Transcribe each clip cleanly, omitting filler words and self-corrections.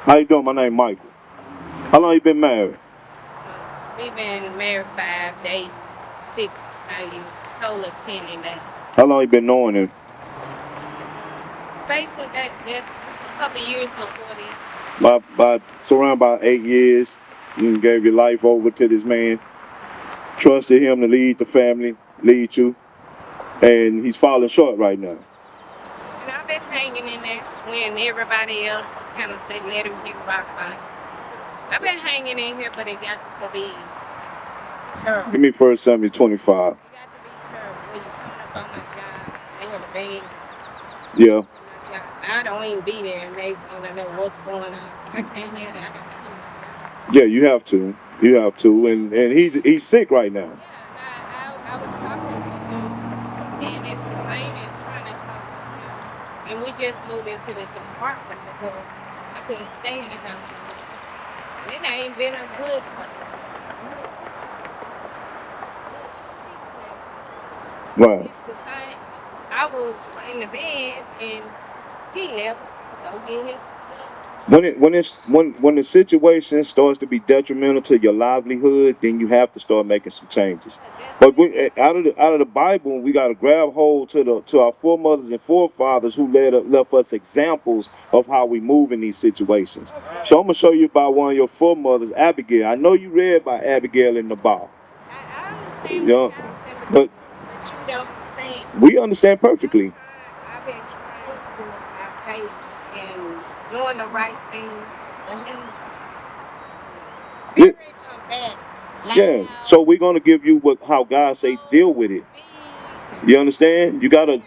How you doing? My name Michael. How long you been married? We've been married 5 days, 6, maybe total of 10 in that. How long you been knowing him? Basically, that's a couple years before this. It's around about 8 years. You gave your life over to this man, trusted him to lead the family, lead you, and he's falling short right now. And I've been hanging in there when everybody else kind of said, let him get rock bottom. I've been hanging in here, but it got to be terrible. Give me 1 Samuel 25. It got to be terrible when you're coming up on my job. They had a bang. Yeah. I don't even be there, and they want to know what's going on. I can't hear that. Yeah, you have to. You have to. And he's sick right now. Yeah, I was talking to him and explaining, trying to talk to him. And we just moved into this apartment because I couldn't stay in the house. It ain't been a good one. Right. It's the same. I was in the bed and he left to go get his. When the situation starts to be detrimental to your livelihood, then you have to start making some changes. But out of the Bible, we got to grab hold to our foremothers and forefathers who left us examples of how we move in these situations. So I'm gonna show you about one of your foremothers, Abigail. I know you read about Abigail and Nabal. I understand You know, what you're saying, but but you don't think. we understand perfectly. I've been trying to do my faith and doing the right thing, but he's Yeah, very combative. yeah. So we're gonna give you how God say deal with it. You understand? You gotta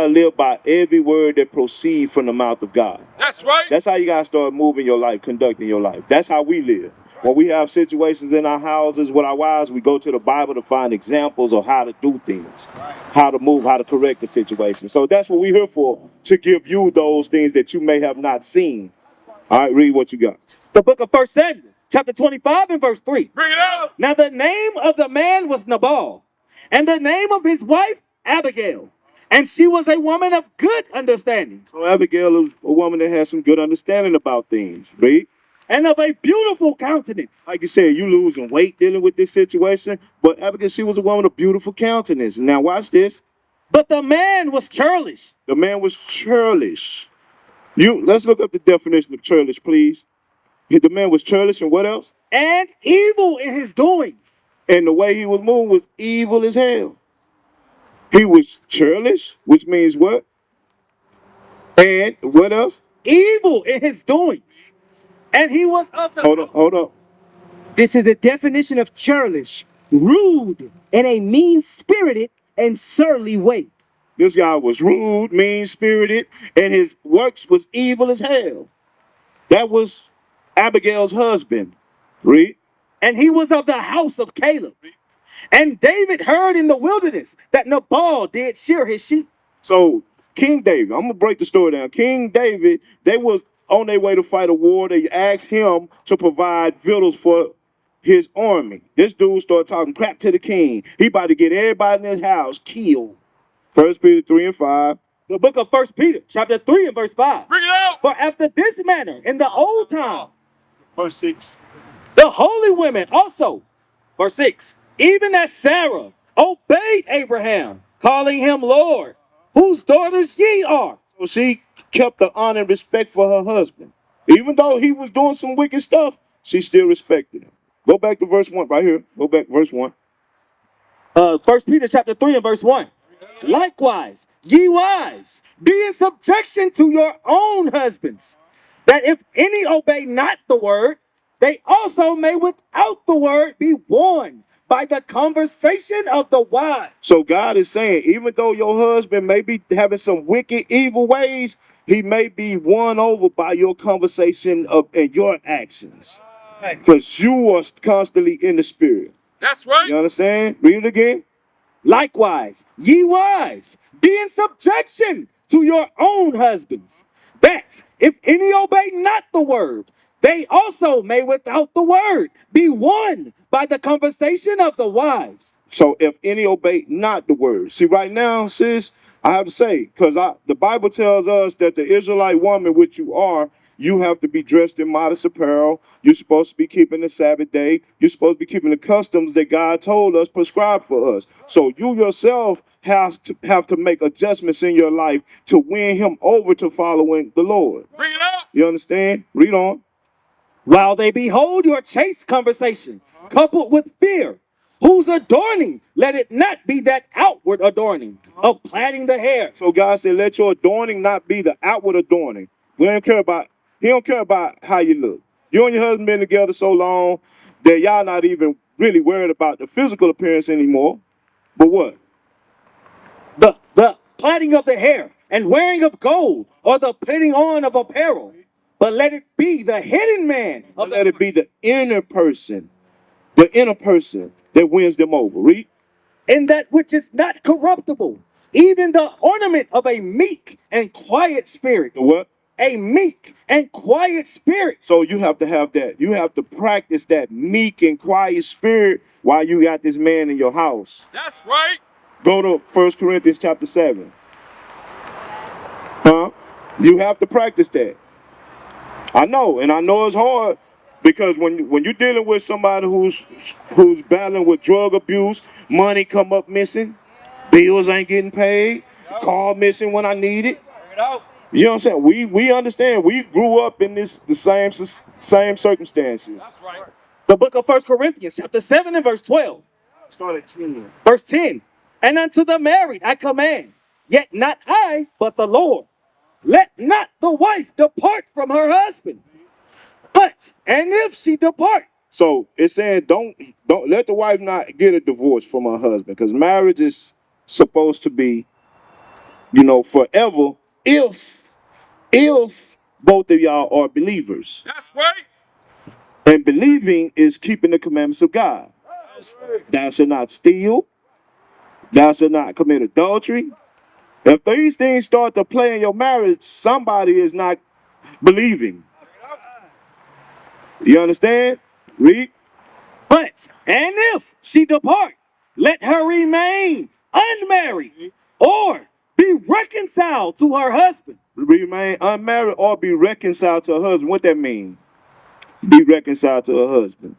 live by every word that proceeds from the mouth of God. That's right. That's how you gotta start moving your life, conducting your life. That's how we live. When we have situations in our houses with our wives, we go to the Bible to find examples of how to do things, how to move, how to correct the situation. So that's what we're here for, to give you those things that you may have not seen. All right, read what you got. The book of 1 Samuel, chapter 25 and verse 3. Bring it out. Now the name of the man was Nabal, and the name of his wife Abigail, and she was a woman of good understanding, So Abigail is a woman that has some good understanding about things. Read. and of a beautiful countenance. Like you said, you losing weight dealing with this situation, but Abigail, she was a woman of beautiful countenance. Now watch this. But the man was churlish. The man was churlish. Let's look up the definition of churlish, please. The man was churlish, and what else? And evil in his doings. And the way he was moving was evil as hell. He was churlish, which means what? And what else? Evil in his doings. And he was of the... Hold up. This is the definition of churlish, rude, in a mean-spirited and surly way. This guy was rude, mean-spirited, and his works was evil as hell. That was Abigail's husband. Read. And he was of the house of Caleb. And David heard in the wilderness that Nabal did shear his sheep. So King David, I'm gonna break the story down. King David, they was on their way to fight a war. They asked him to provide victuals for his army. This dude started talking crap to the king. He about to get everybody in his house killed. 1 Peter 3 and 5. The book of 1 Peter, chapter 3 and verse 5. Bring it out. For after this manner, in the old time, Verse 6. the holy women also, verse 6, even as Sarah obeyed Abraham, calling him Lord, whose daughters ye are. So she kept the honor and respect for her husband. Even though he was doing some wicked stuff, she still respected him. Go back to verse 1 right here. Go back verse 1. 1 Peter chapter 3 and verse 1. Likewise, ye wives, be in subjection to your own husbands, that if any obey not the word, they also may without the word be warned by the conversation of the wives. So God is saying, even though your husband may be having some wicked, evil ways, he may be won over by your conversation and your actions. Because you are constantly in the spirit. That's right. You understand? Read it again. Likewise, ye wives, be in subjection to your own husbands, that if any obey not the word, they also may without the word be won by the conversation of the wives. So if any obey not the word. See, right now, sis, I have to say, because the Bible tells us that the Israelite woman, which you are, You have to be dressed in modest apparel. You're supposed to be keeping the Sabbath day. You're supposed to be keeping the customs that God told us, prescribed for us. So you yourself have to make adjustments in your life to win him over to following the Lord. Bring it up. You understand? Read on. While they behold your chaste conversation, coupled with fear, whose adorning, let it not be that outward adorning of plaiting the hair. So God said, let your adorning not be the outward adorning. He don't care about how you look. You and your husband been together so long that y'all not even really worried about the physical appearance anymore. But what? The plaiting of the hair and wearing of gold, or the putting on of apparel. But let it be the hidden man Or of let it be the inner person that wins them over. Read. in that which is not corruptible, even the ornament of a meek and quiet spirit. The what? A meek and quiet spirit. So you have to have that. You have to practice that meek and quiet spirit while you got this man in your house. That's right. Go to 1 Corinthians chapter 7. Huh? You have to practice that. I know, and I know it's hard because when you're dealing with somebody who's battling with drug abuse, money come up missing, bills ain't getting paid, call missing when I need it. Bring it out. You know what I'm saying? We understand. We grew up in the same circumstances. That's right. The book of 1 Corinthians, chapter 7 and verse 12. Start at 10. Verse 10. And unto the married I command, yet not I, but the Lord. Let not the wife depart from her husband. But, and if she depart, So it's saying don't let the wife not get a divorce from her husband, because marriage is supposed to be, forever if both of y'all are believers. That's right. And believing is keeping the commandments of God. Thou shalt not steal, thou shalt not commit adultery. If these things start to play in your marriage, somebody is not believing. You understand? Read. but, and if she depart, let her remain unmarried or be reconciled to her husband. Remain unmarried or be reconciled to her husband. What that mean? Be reconciled to her husband.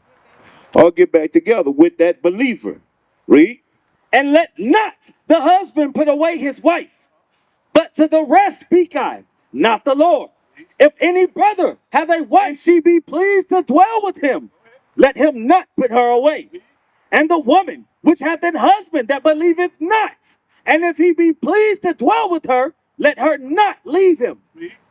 Or get back together with that believer. Read. And let not the husband put away his wife, but to the rest speak I, not the Lord. If any brother have a wife, she be pleased to dwell with him, let him not put her away. And the woman which hath an husband that believeth not, and if he be pleased to dwell with her, let her not leave him.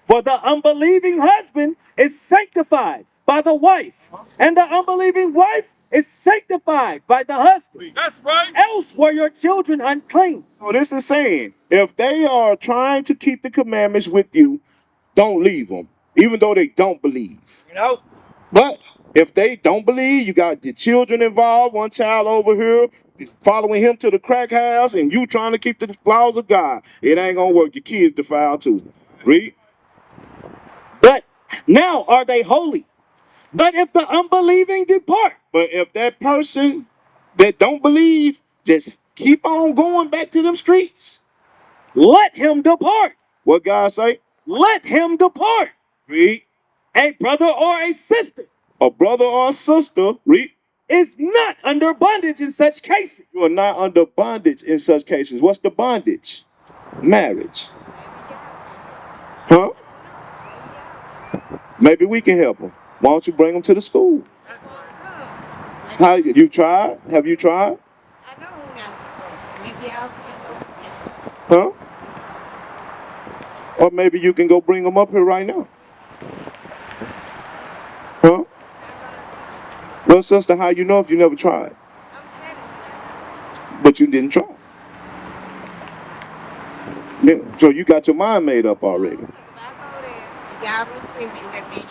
For the unbelieving husband is sanctified by the wife, and the unbelieving wife is sanctified by the husband. That's right. Else were your children unclean. So this is saying, if they are trying to keep the commandments with you, don't leave them, even though they don't believe. Bring it out. But if they don't believe, you got your children involved, one child over here following him to the crack house, and you trying to keep the laws of God. It ain't gonna work. Your kids defile too. Read. But now are they holy. But if the unbelieving depart, But if that person that don't believe just keep on going back to them streets, let him depart. what God say? Let him depart. Read. A brother or a sister A brother or a sister, read. is not under bondage in such cases. You are not under bondage in such cases. What's the bondage? Marriage. Huh? Maybe we can help them. Why don't you bring them to the school? How you tried? Have you tried? I don't know. Maybe I'll Huh? Or maybe you can go bring them up here right now. Huh? Well, sister, how you know if you never tried? I'm telling you. But you didn't try. Yeah. So you got your mind made up already. If I go there, y'all will see me with me.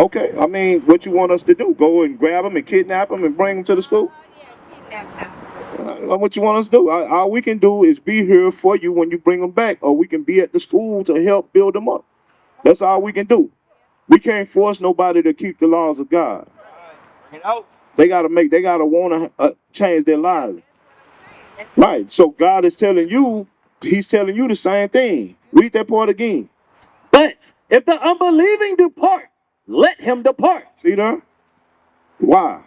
Okay. I mean, what you want us to do? Go and grab them and kidnap them and bring them to the school? Oh, yeah, kidnap them. What you want us to do? All we can do is be here for you when you bring them back, or we can be at the school to help build them up. That's all we can do. We can't force nobody to keep the laws of God. Bring it out. They gotta want to change their lives. That's Right. So God is telling you, He's telling you the same thing. Read that part again. But If the unbelieving depart, let him depart. See there? Why?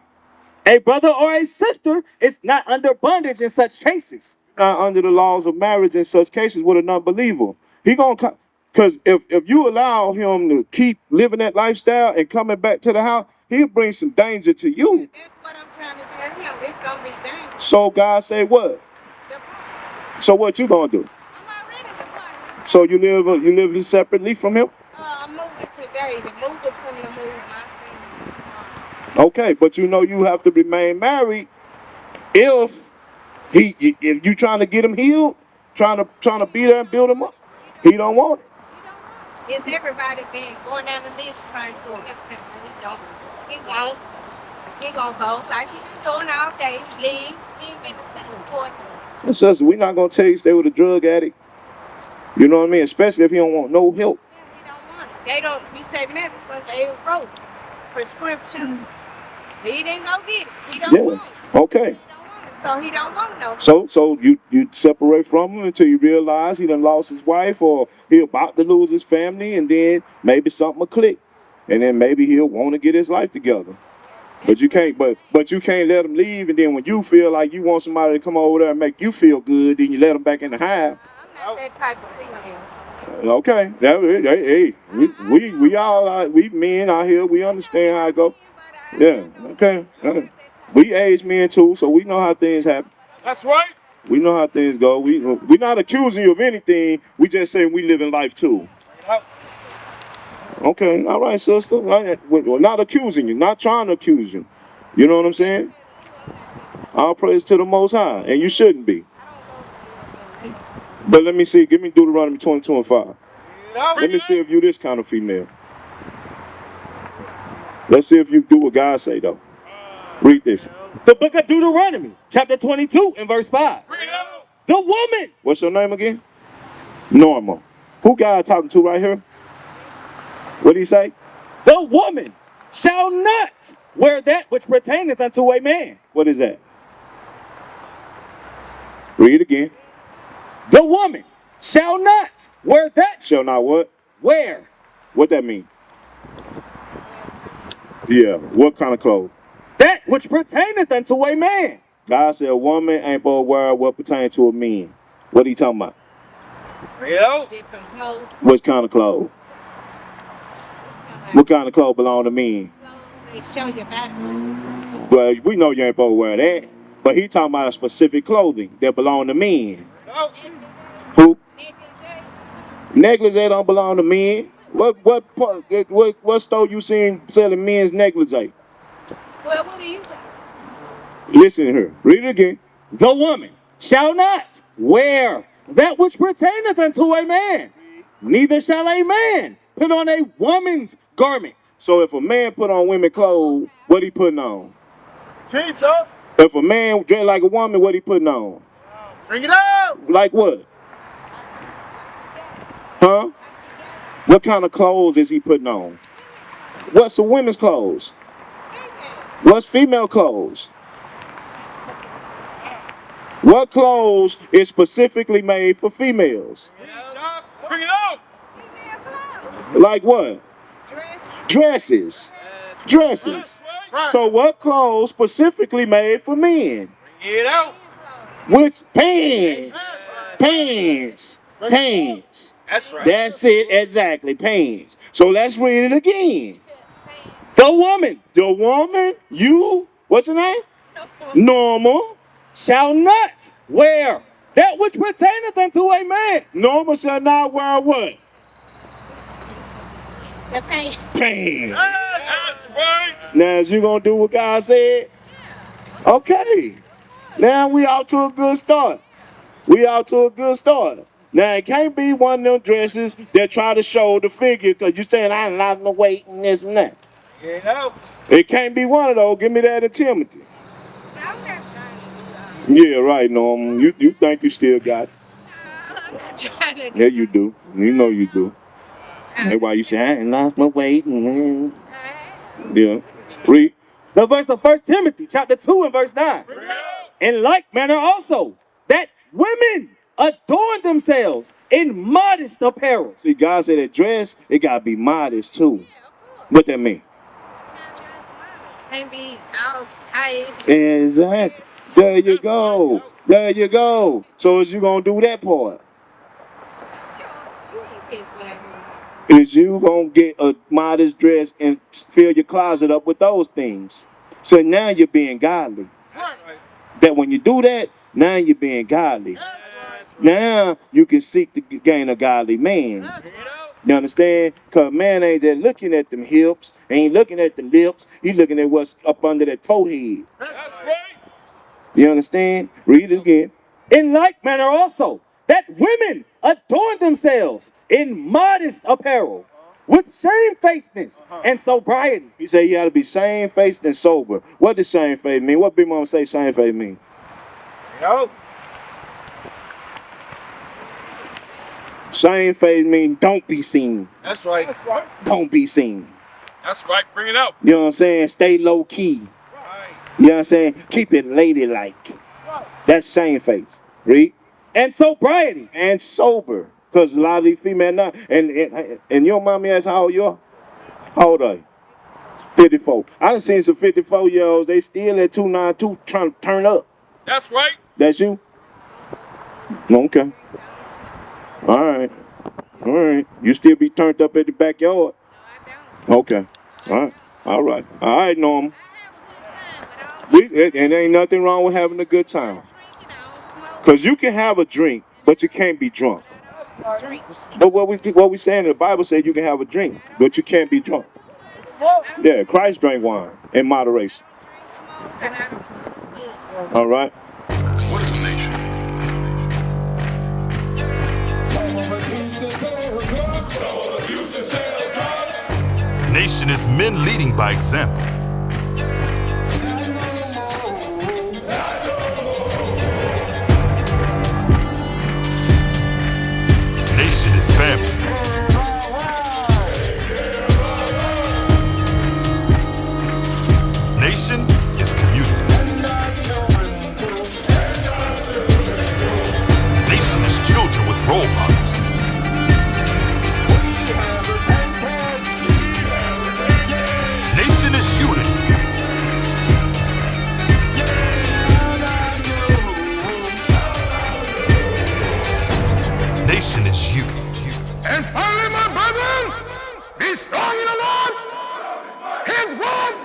A brother or a sister is not under bondage in such cases. Not under the laws of marriage in such cases with an unbeliever. He gonna because if you allow him to keep living that lifestyle and coming back to the house, he'll bring some danger to you. That's what I'm trying to tell him. It's gonna be dangerous. So God say what? Depart. So what you gonna do? I'm already departed. So you live separately from him? I'm moving today. The mover's coming to move my things tomorrow. Okay, but you know you have to remain married if if you trying to get him healed, trying to be there and build him up. He don't want it. Is everybody been going down the list trying to help him? He don't. He won't. He gonna go like he been doing all day. Leave. He ain't been the same boy. It's just we're not gonna tell you stay with a drug addict. You know what I mean? Especially if he don't want no help. Yeah, he don't want it. They don't. We say medicine. They wrote prescriptions. He didn't go get it. He don't want it. Okay. He don't want it. So he don't want no. So you separate from him until you realize he done lost his wife or he about to lose his family, and then maybe something will click, and then maybe he'll want to get his life together. But you can't. But you can't let him leave, and then when you feel like you want somebody to come over there and make you feel good, then you let him back in the hive. I'm not that type of female. Okay. Hey, we all we men out here. We understand how it go. Yeah. Okay. We age men too, so we know how things happen. That's right. We know how things go. We're not accusing you of anything. We just saying we live in life too. Okay, all right, sister. We're not accusing you, not trying to accuse you. You know what I'm saying? All praise to the Most High, and you shouldn't be. But let me see. Give me Deuteronomy 22 and 5. Let me see if you this kind of female. Let's see if you do what God say though. Read this. The book of Deuteronomy, chapter 22 and verse 5. The woman. What's your name again? Norma. Who God talking to right here? What did he say? The woman shall not wear that which pertaineth unto a man. What is that? Read it again. The woman shall not wear that. Shall not what? Wear. What that mean? Yeah. What kind of clothes? That which pertaineth unto a man. God said a woman ain't supposed to wear what pertains to a man. What he talking about? Different clothes. What kind of clothes? What kind of clothes belong to men? They show your back. Well, we know you ain't supposed to wear that. But he talking about a specific clothing that belong to men. Who? Negligee don't belong to men. What store you seen selling men's negligee? Well, what do you got? Listen here. Read it again. The woman shall not wear that which pertaineth unto a man. Neither shall a man put on a woman's garment. So if a man put on women clothes, what he putting on? Cheap, sir. If a man dress like a woman, what he putting on? Bring it out. Like what? Huh? What kind of clothes is he putting on? What's the women's clothes? What's female clothes? What clothes is specifically made for females? Bring it out. Like what? Dress. Dresses. So what clothes specifically made for men? Bring it out. Which pants? Pants. That's right. That's it, exactly, pants. So let's read it again. The woman What's your name? Normal. shall not wear that which pertaineth unto a man. Normal shall not wear what? The paint. Pants. That's right. Now, is you gonna do what God said? Okay. Now we out to a good start. Now it can't be one of them dresses that try to show the figure because you saying I lost my weight and this and that. Get out. It can't be one of those. Give me that in Timothy. I'm not trying to do Yeah, right, Norman. You think you still got it. I'm not trying to do Yeah, you do. You know you do. That's why you say I ain't lost my weight. Yeah. Read. The verse of 1 Timothy chapter 2 and verse 9. Bring it out. In like manner also, that women adorn themselves in modest apparel. See, God said that dress, it gotta be modest too. What that mean? Can't be all tight. Exactly. There you go. There you go. So is you gonna do that part? Is you gonna get a modest dress and fill your closet up with those things? So now you're being godly. That when you do that, now you're being godly. Now you can seek to gain a godly man. You understand? Because man ain't just looking at them hips, ain't looking at the lips, he looking at what's up under that forehead. That's right. You understand? Read it again. In like manner also, that women adorn themselves in modest apparel, with shamefacedness and sobriety. He said you gotta be shamefaced and sober. What does shamefaced mean? What Big Mama say shamefaced mean? No. Shamefaced mean don't be seen. That's right. Don't be seen. That's right. Bring it out. You know what I'm saying? Stay low key. You know what I'm saying? Keep it ladylike. That's shamefaced. Read. And sobriety. And sober. Because a lot of these females now, and your mommy asks how old you are? How old are you? 54. I done seen some 54-year-olds, they still at 292 trying to turn up. That's right. That's you? Okay. All right. All right. You still be turned up at the backyard? Okay. All right. All right. All right, Norma. And ain't nothing wrong with having a good time. Because you can have a drink, but you can't be drunk. But what we saying, the Bible said you can have a drink, but you can't be drunk. Yeah, Christ drank wine in moderation. All right. What is a nation? Nation is men leading by example. Nation is family. Nation is community. Nation is children with role models. Nation is unity. Nation is you. And finally, my brethren, be strong in the Lord. His word